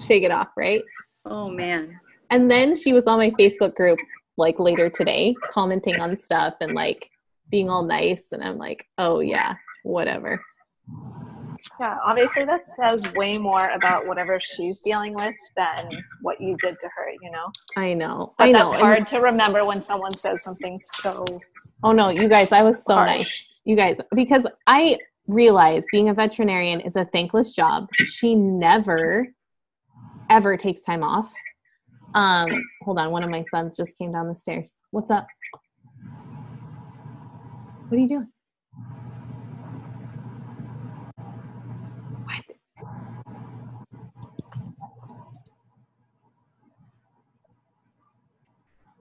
Shake it off, right? Oh, man. And then she was on my Facebook group like later today commenting on stuff and like being all nice. And I'm like, oh, yeah, whatever. Yeah, obviously that says way more about whatever she's dealing with than what you did to her, you know? I know. But I know. that's hard to remember when someone says something so Oh no, you guys, I was so harsh. nice. You guys, because I realize being a veterinarian is a thankless job. She never, ever takes time off. Hold on, one of my sons just came down the stairs. What's up? What are you doing? What?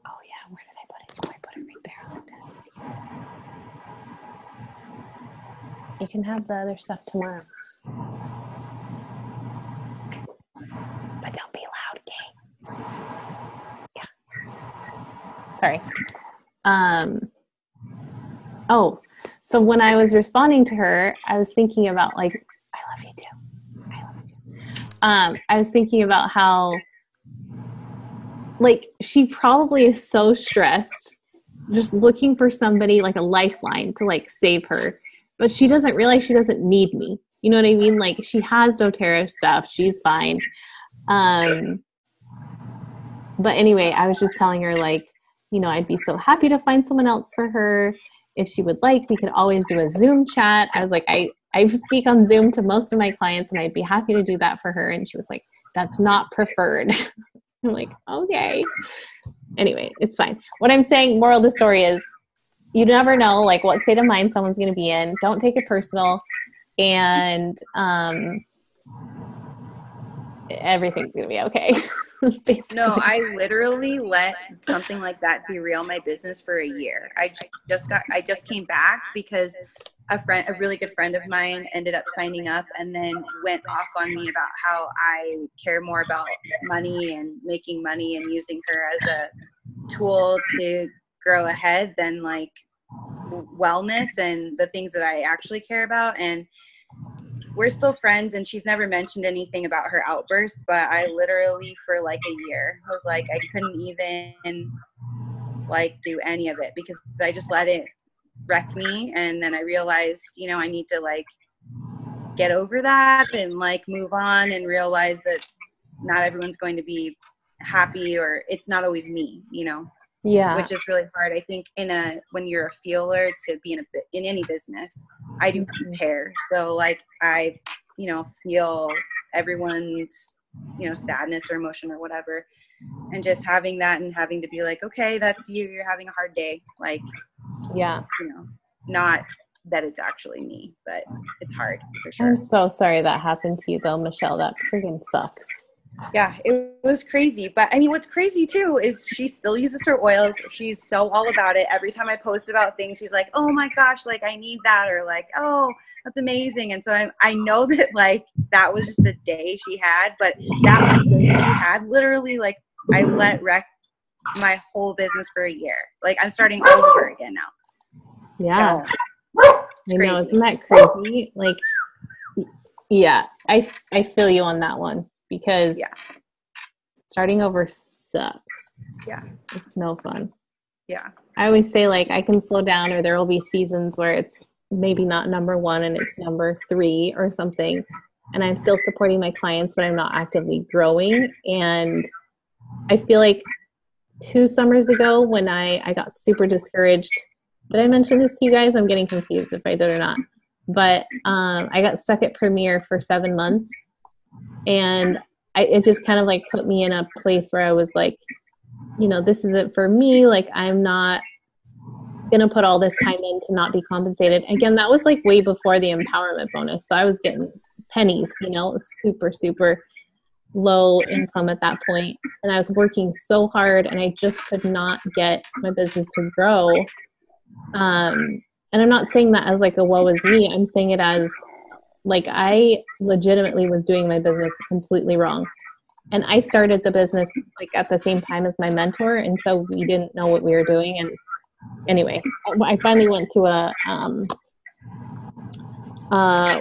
Oh yeah, where did I put it? Oh, I put it right there on the desk. You can have the other stuff tomorrow. But don't be loud, gang. Yeah. Sorry. Oh, so when I was responding to her, I was thinking about like, I love you too. I love you too. I was thinking about how like she probably is so stressed just looking for somebody like a lifeline to like save her, but she doesn't realize she doesn't need me. You know what I mean? Like she has doTERRA stuff. She's fine. But anyway, I was just telling her like, you know, I'd be so happy to find someone else for her. If she would like, we could always do a Zoom chat. I was like, I speak on Zoom to most of my clients and I'd be happy to do that for her. And she was like, that's not preferred. I'm like, okay. Anyway, it's fine. What I'm saying, moral of the story is you never know like what state of mind someone's going to be in. Don't take it personal. And everything's going to be okay. No, I literally let something like that derail my business for a year. I just came back because a really good friend of mine ended up signing up and then went off on me about how I care more about money and making money and using her as a tool to grow ahead than like wellness and the things that I actually care about. And we're still friends and she's never mentioned anything about her outburst, but I literally for like a year was like, I couldn't even like do any of it because I just let it wreck me. And then I realized, you know, I need to like get over that and like move on and realize that not everyone's going to be happy or it's not always me, you know? Yeah. Which is really hard. I think when you're a feeler to be in any business, I do compare. So like I, you know, feel everyone's, you know, sadness or emotion or whatever. And just having that and having to be like, okay, that's you, you're having a hard day. Like, yeah, you know, not that it's actually me, but it's hard for sure. I'm so sorry that happened to you though, Michelle. That friggin' sucks. Yeah, it was crazy. But I mean, what's crazy too is she still uses her oils. She's so all about it. Every time I post about things, she's like, oh my gosh, like I need that. Or like, oh, that's amazing. And so I know that like that was just a day she had. But that day she had literally like I let wreck my whole business for a year. Like I'm starting all over again now. Yeah. So, it's I crazy. know, isn't that crazy? Like, yeah, I feel you on that one. Because starting over sucks. Yeah. It's no fun. Yeah. I always say like I can slow down or there will be seasons where it's maybe not number 1 and it's number 3 or something. And I'm still supporting my clients, but I'm not actively growing. And I feel like 2 summers ago when I got super discouraged. Did I mention this to you guys? I'm getting confused if I did or not. But I got stuck at Premier for 7 months. And it just kind of like put me in a place where I was like, you know, this isn't for me. Like, I'm not going to put all this time in to not be compensated. Again, that was like way before the empowerment bonus. So I was getting pennies, you know, it was super, super low income at that point. And I was working so hard and I just could not get my business to grow. And I'm not saying that as like a woe is me. I'm saying it as like I legitimately was doing my business completely wrong. And I started the business like at the same time as my mentor. And so we didn't know what we were doing. And anyway, I finally went to a,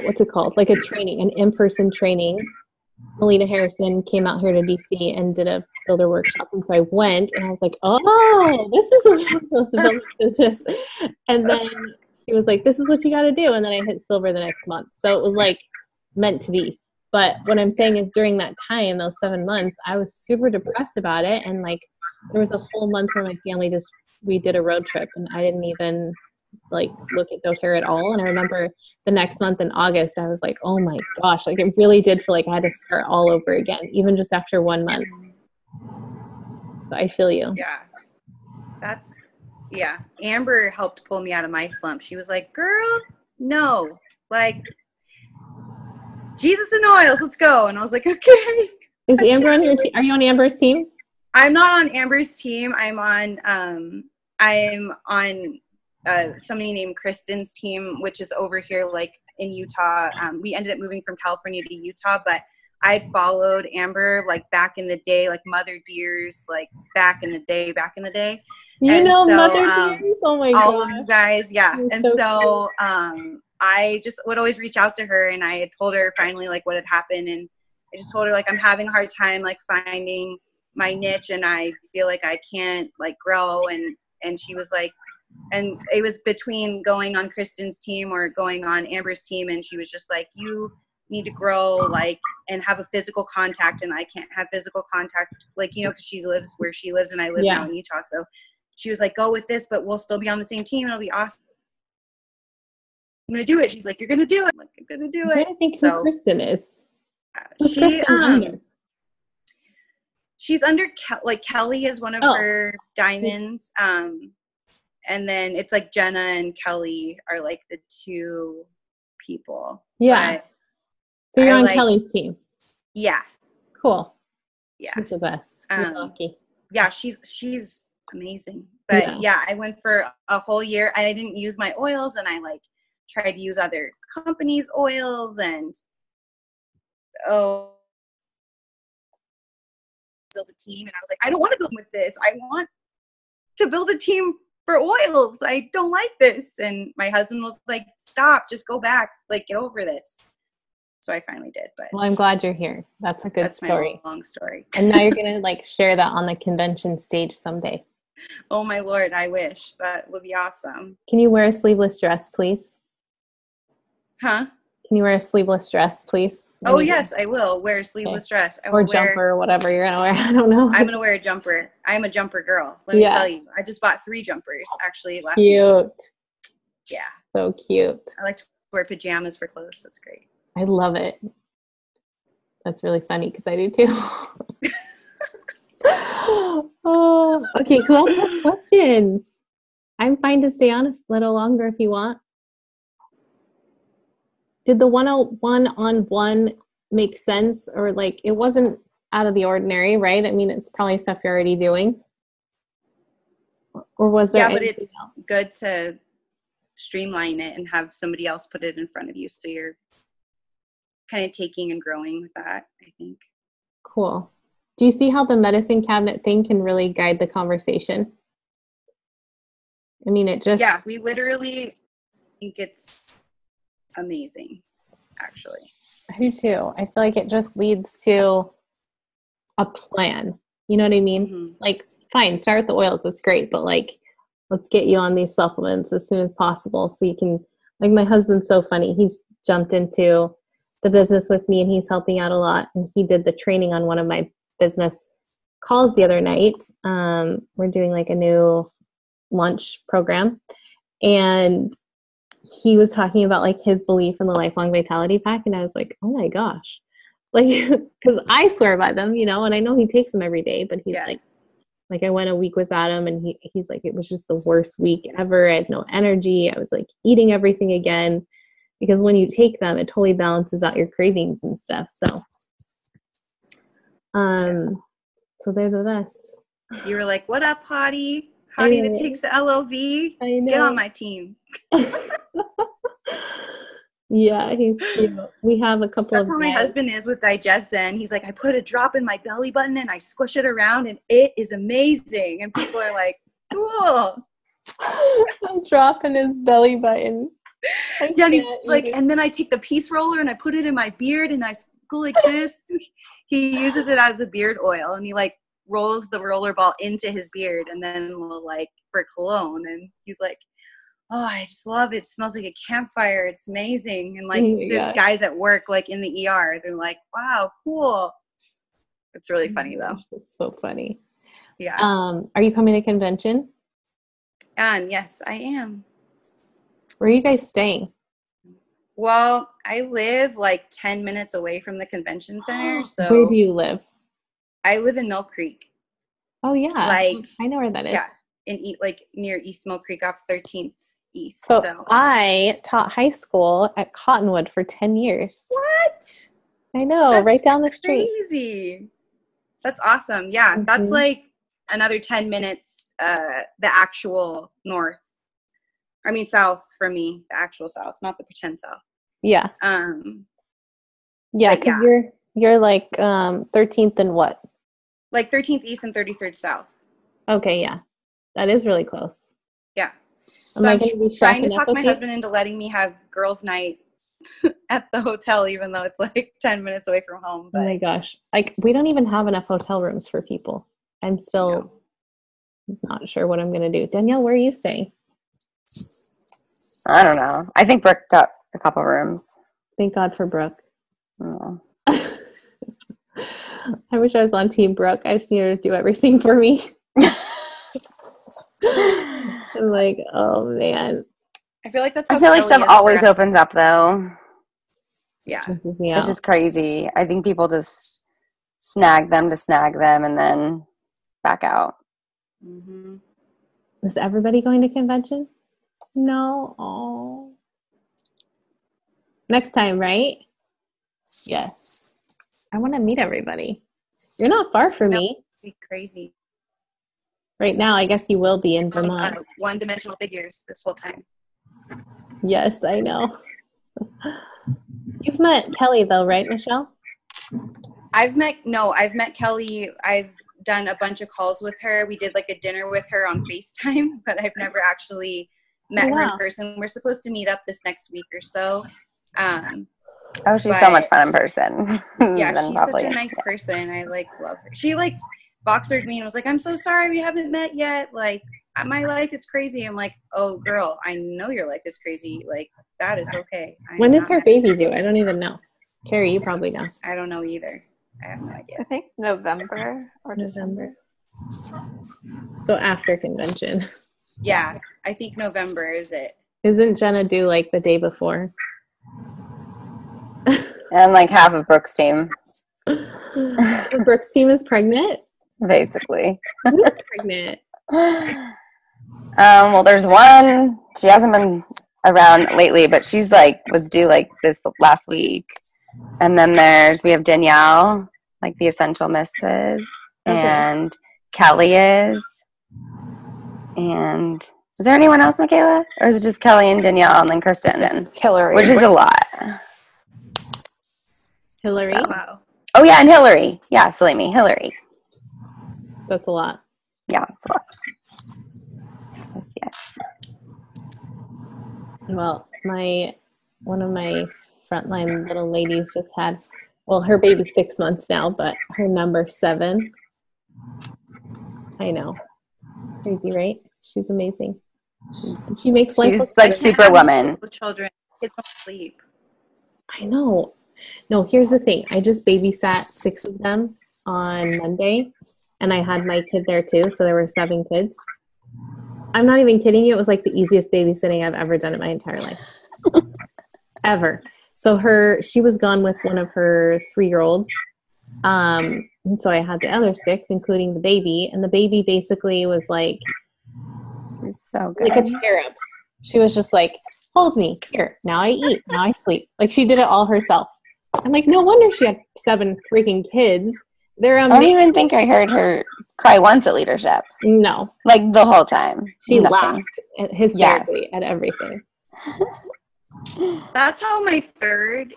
what's it called? Like a training, an in-person training. Melina Harrison came out here to DC and did a builder workshop. And so I went and I was like, oh, this is what I'm supposed to build a business. And then he was like, this is what you got to do. And then I hit silver the next month. So it was like meant to be. But what I'm saying is during that time, those 7 months, I was super depressed about it. And like, there was a whole month where my family we did a road trip and I didn't even like look at doTERRA at all. And I remember the next month in August, I was like, oh my gosh, like it really did feel like I had to start all over again, even just after 1 month. So I feel you. Yeah. Amber helped pull me out of my slump. She was like, girl, no, like Jesus and oils, let's go. And I was like, okay. Is Amber on your team? Are you on Amber's team? I'm not on Amber's team. I'm on somebody named Kristen's team, which is over here like in Utah. We ended up moving from California to Utah, but I'd followed Amber like back in the day, like Mother Deers, like back in the day. You know Mother Deers? Oh my god. All of you guys, yeah. You're and so I just would always reach out to her, and I had told her finally like what had happened, and I just told her like I'm having a hard time like finding my niche, and I feel like I can't like grow, and she was like, and it was between going on Kristen's team or going on Amber's team, and she was just like, you need to grow like and have a physical contact, and I can't have physical contact, like, you know, because she lives where she lives and I live now in Utah. So she was like, go with this, but we'll still be on the same team. It'll be awesome. I'm gonna do it. She's like, you're gonna do it. I'm like, I'm gonna do it. I think who Kristen is. She's under like Kelly is one of her diamonds. And then it's like Jenna and Kelly are like the two people. Yeah. But so you're on Kelly's team. Yeah. Cool. Yeah. She's the best. Lucky. Yeah, she's amazing. But yeah, I went for a whole year and I didn't use my oils, and I like tried to use other companies' oils, and build a team. And I was like, I don't want to build with this. I want to build a team for oils. I don't like this. And my husband was like, stop, just go back, like get over this. So I finally did. But well, I'm glad you're here. That's a good story. My long story. And now you're gonna like share that on the convention stage someday. Oh my Lord, I wish. That would be awesome. Can you wear a sleeveless dress, please? Huh? Can you wear a sleeveless dress, please? Oh yes, I will wear a sleeveless dress. Or jumper or whatever you're gonna wear. I don't know. I'm gonna wear a jumper. I'm a jumper girl. Let me tell you. I just bought 3 jumpers actually last week. Cute. Yeah. So cute. I like to wear pajamas for clothes, so it's great. I love it. That's really funny because I do too. Oh, okay. Who else has questions? I'm fine to stay on a little longer if you want. Did the one-on-one make sense, or like it wasn't out of the ordinary, right? I mean, it's probably stuff you're already doing. Or was there? Yeah, but it's good to streamline it and have somebody else put it in front of you, so you're kind of taking and growing with that, I think. Cool. Do you see how the medicine cabinet thing can really guide the conversation? I mean, it just... Yeah, we literally think it's amazing, actually. I do too. I feel like it just leads to a plan. You know what I mean? Mm-hmm. Like, fine, start with the oils. That's great. But like, let's get you on these supplements as soon as possible so you can... Like, my husband's so funny. He's jumped into the business with me and he's helping out a lot. And he did the training on one of my business calls the other night. We're doing like a new lunch program, and he was talking about like his belief in the Lifelong Vitality Pack, and I was like, oh my gosh, like, because I swear by them, you know, and I know he takes them every day, but he's like I went a week without him, and he's like, it was just the worst week ever. I had no energy. I was like eating everything again, because when you take them, it totally balances out your cravings and stuff. So they're the best. You were like, what up, Hottie? Hottie that takes the LOV? I know. Get on my team. Yeah, he's cute. We have a couple That's how my husband is with DigestZen. He's like, I put a drop in my belly button and I squish it around and it is amazing. And people are like, cool. I'm dropping his belly button. Yeah, and he's like, and then I take the peace roller and I put it in my beard and I go like this. He uses it as a beard oil, and he like rolls the roller ball into his beard and then will like for cologne. And he's like, oh, I just love it. It smells like a campfire. It's amazing. And like Oh the guys at work, like in the ER, they're like, wow, cool. It's really funny though. It's so funny. Yeah. Are you coming to convention? Yes, I am. Where are you guys staying? Well, I live like 10 minutes away from the convention center. So Where do you live? I live in Mill Creek. Oh yeah. Like, I know where that is. yeah, like near East Mill Creek off 13th East. So I taught high school at Cottonwood for 10 years. What? I know, That's right down the street. Crazy. That's awesome. Yeah, that's Mhm. like another 10 minutes, the actual south for me, the actual south, not the pretend south. Yeah. Yeah, but because yeah. you're like 13th and what? Like 13th East and 33rd South. Okay, yeah. That is really close. Yeah. Am So I I'm going to be trying to shacking up talk with my you? husband into letting me have girls' night at the hotel, even though it's like 10 minutes away from home. Oh But my gosh. Like, we don't even have enough hotel rooms for people. I'm still not sure what I'm going to do. Danielle, where are you staying? I don't know. I think Brooke got a couple rooms. Thank God for Brooke. Oh. I wish I was on Team Brooke. I just need her to do everything for me. I'm like, oh man. I feel like that's I how feel like Kelly stuff is always for us. opens up though. Yeah. Stresses me It's out. just crazy. I think people just snag them and then back out. Mm-hmm. Is everybody going to convention? No. Oh. Next time, right? Yes. I want to meet everybody. You're not far from No. me. Be crazy. Right now, I guess you will be in Vermont. One-dimensional figures this whole time. Yes, I know. You've met Kelly though, right, Michelle? I've met Kelly. I've done a bunch of calls with her. We did like a dinner with her on FaceTime, but I've never actually met her in person. We're supposed to meet up this next week or so. Oh, she's so much fun in person. Yeah, she's such a nice person. I like love her. She like boxered me and was like, "I'm so sorry we haven't met yet. Like my life is crazy." I'm like, "Oh, girl, I know your life is crazy. Like that is okay." When is her baby due? I don't even know. Carrie, you probably know. I don't know either. I have no idea. I think November or December. So after convention. Yeah, I think November is it. Isn't Jenna due like the day before? And like half of Brooke's team. Brooke's team is pregnant? Basically. Who's pregnant? Well, there's one. She hasn't been around lately, but she's like was due like this last week. And then we have Danielle, like the essential misses, and Kelly is. And is there anyone else, Michaela? Or is it just Kelly and Danielle and then Kristen? Hillary. Which is a lot. Hillary? So. Wow. Oh, yeah, and Hillary. Yeah, silly me. Hillary. That's a lot. Yeah, it's a lot. Yes. Well, one of my frontline little ladies just had, well, her baby's 6 months now, but her number 7. I know. Crazy, right? She's amazing. She makes life. She's like superwoman. Children, kids don't sleep. I know. No, here's the thing. I just babysat 6 of them on Monday, and I had my kid there too, so there were 7 kids. I'm not even kidding you. It was like the easiest babysitting I've ever done in my entire life. Ever. So she was gone with one of her 3-year-olds. And so I had the other 6, including the baby, and the baby basically was like, She's so good. like a cherub. She was just like, hold me, here, now I eat, now I sleep. Like she did it all herself. I'm like, no wonder she had 7 freaking kids. They're amazing. I don't even think I heard her cry once at leadership. No. Like the whole time. She Nothing. laughed hysterically at everything. That's how my third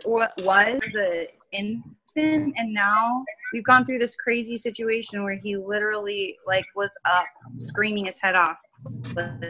was an infant, and now we've gone through this crazy situation where he literally like was up screaming his head off like,